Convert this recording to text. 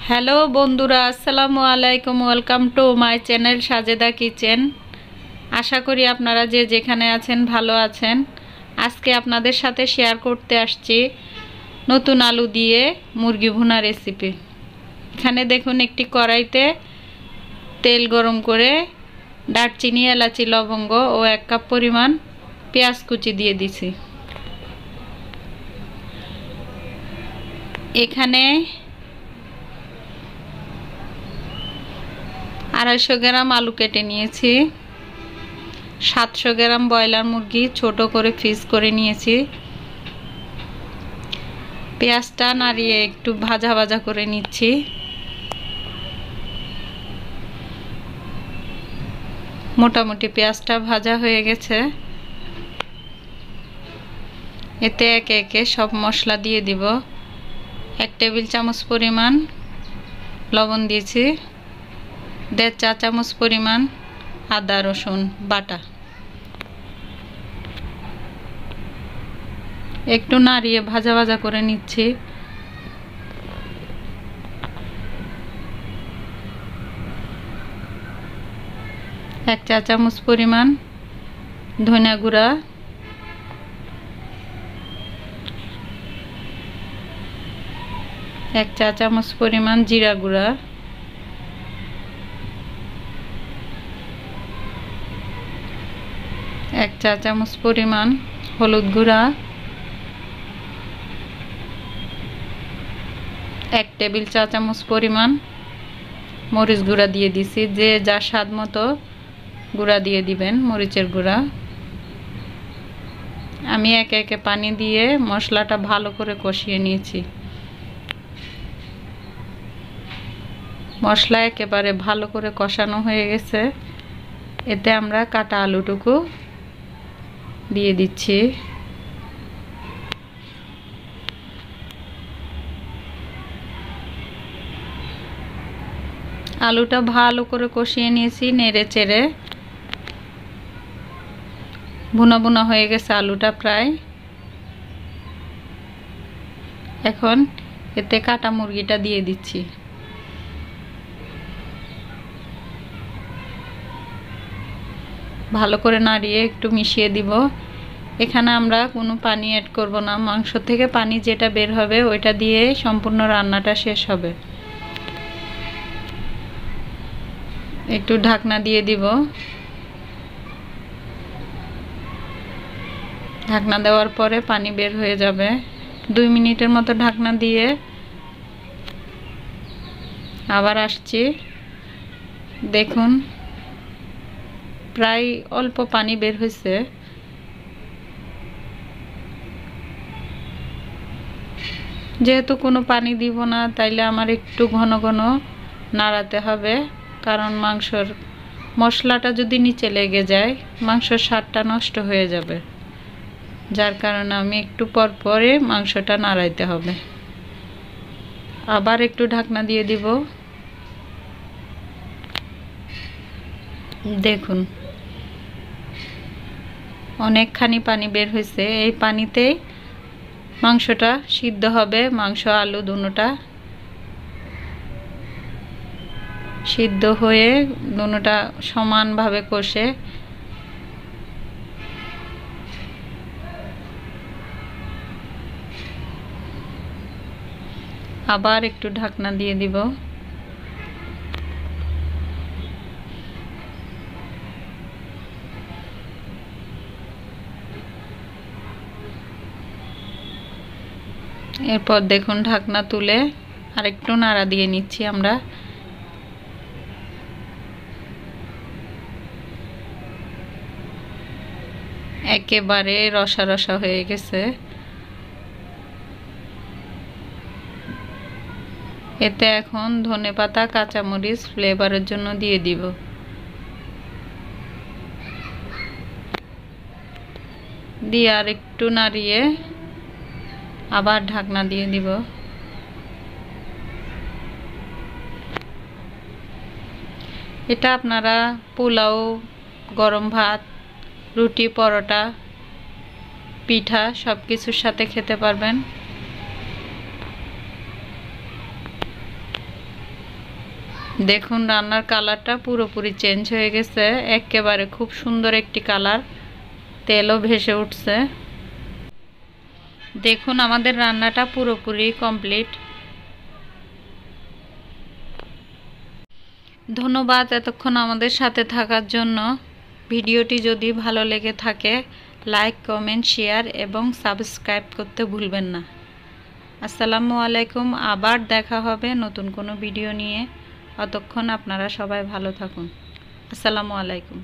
Hello বন্ধুরা, আসসালামু আলাইকুম। Welcome to my channel Sajeda kitchen. আশা করি আপনারা যে যেখানে আছেন ভালো আছেন। আজকে আপনাদের সাথে শেয়ার করতে আসছি নতুন আলু দিয়ে মুরগি ভুনা রেসিপি। এখানে দেখুন একটি কড়াইতে তেল গরম করে দারচিনি, এলাচি, লবঙ্গ ও 1 কাপ পরিমাণ পেঁয়াজ কুচি দিয়ে দিছি। এখানে 250 গ্রাম আলু কেটে নিয়েছি। 700 গ্রাম ব্রয়লার মুরগি ছোট করে পিস করে নিয়েছি। পেঁয়াজটা নাড়িয়ে একটু ভাজা ভাজা করে নিচ্ছি। মোটামুটি পেঁয়াজটা ভাজা হয়ে গেছে। এতে একে একে সব মশলা দিয়ে দিব। 1 টেবিল চামচ পরিমাণ লবণ দিয়েছি। 1.5 চা চামচ পরিমাণ আদা রসুন বাটা। একটু নাড়িয়ে ভাজা ভাজা করে নিচ্ছি। এক চা চামচ পরিমাণ ধনিয়া গুঁড়া, 1 চা চামচ পরিমাণ জিরা গুঁড়া, 1 চা চামচ পরিমাণ হলুদ গুঁড়া, 1 টেবিল চা চামচ পরিমাণ মরিচ গুঁড়া দিয়ে দিছি। যে যা স্বাদ মতো গুঁড়া দিয়ে দিবেন মরিচের গুঁড়া। আমি একে একে পানি দিয়ে মশলাটা ভালো করে কষিয়ে নিয়েছি। মশলা একেবারে ভালো করে কষানো হয়ে গেছে। এতে আমরা কাটা আলুটুকু দিয়ে দিচ্ছি। আলুটা ভালো করে কষিয়ে নিয়েছি, নেড়ে চেড়ে ভুনা ভুনা হয়ে গেছে আলুটা প্রায়। এখন এতে কাটা মুরগিটা দিয়ে দিচ্ছি। ভালো করে নাড়িয়ে একটু মিশিয়ে দিব। এখানে আমরা কোনো পানি অ্যাড করব না। মাংস থেকে পানি যেটা বের হবে ওইটা দিয়ে সম্পূর্ণ রান্নাটা শেষ হবে। একটু ঢাকনা দিয়ে দিব। ঢাকনা দেওয়ার পরে পানি বের হয়ে যাবে। 2 মিনিটের মতো ঢাকনা দিয়ে আবার আসছি। দেখুন প্রায় অল্প পানি বের হয়েছে। যেহেতু কোনো পানি দিব না তাইলে আমার একটু ঘন ঘন নাড়াতে হবে, কারণ মাংসর মশলাটা যদি নিচে লেগে যায় মাংসর স্বাদটা নষ্ট হয়ে যাবে। যার কারণে আমি একটু পর পরে মাংসটা নাড়াইতে হবে। আবার একটু ঢাকনা দিয়ে দিব। দেখুন অনেকখানি পানি বের হয়েছে। এই পানিতে মাংসটা সিদ্ধ হবে। মাংস আলু দুটোটা সিদ্ধ হয়ে দুটোটা সমানভাবে কষে আবার একটু ঢাকনা দিয়ে দিব। এরপর দেখুন ঢাকনা তুলে আরেকটু নাড়া দিয়ে নিচ্ছি আমরা। একেবারে রসা রসা হয়ে গেছে। এতে এখন ধনেপাতা, কাঁচামরিচ ফ্লেভারের জন্য দিয়ে দিব। দিয়ে আর একটু নাড়িয়ে আবার ঢাকনা দিয়ে দিব। এটা আপনারা পোলাও, গরম ভাত, রুটি, পরোটা, পিঠা সব কিছুর সাথে খেতে পারবেন। দেখুন রান্নার কালারটা পুরোপুরি চেঞ্জ হয়ে গেছে, একেবারে খুব সুন্দর একটি কালার, তেলও ভেসে উঠছে। দেখুন আমাদের রান্নাটা পুরোপুরি কমপ্লিট। ধন্যবাদ এতক্ষণ আমাদের সাথে থাকার জন্য। ভিডিওটি যদি ভালো লেগে থাকে লাইক, কমেন্ট, শেয়ার এবং সাবস্ক্রাইব করতে ভুলবেন না। আসসালামু আলাইকুম। আবার দেখা হবে নতুন কোনো ভিডিও নিয়ে। ততক্ষণ আপনারা সবাই ভালো থাকুন। আসসালামু আলাইকুম।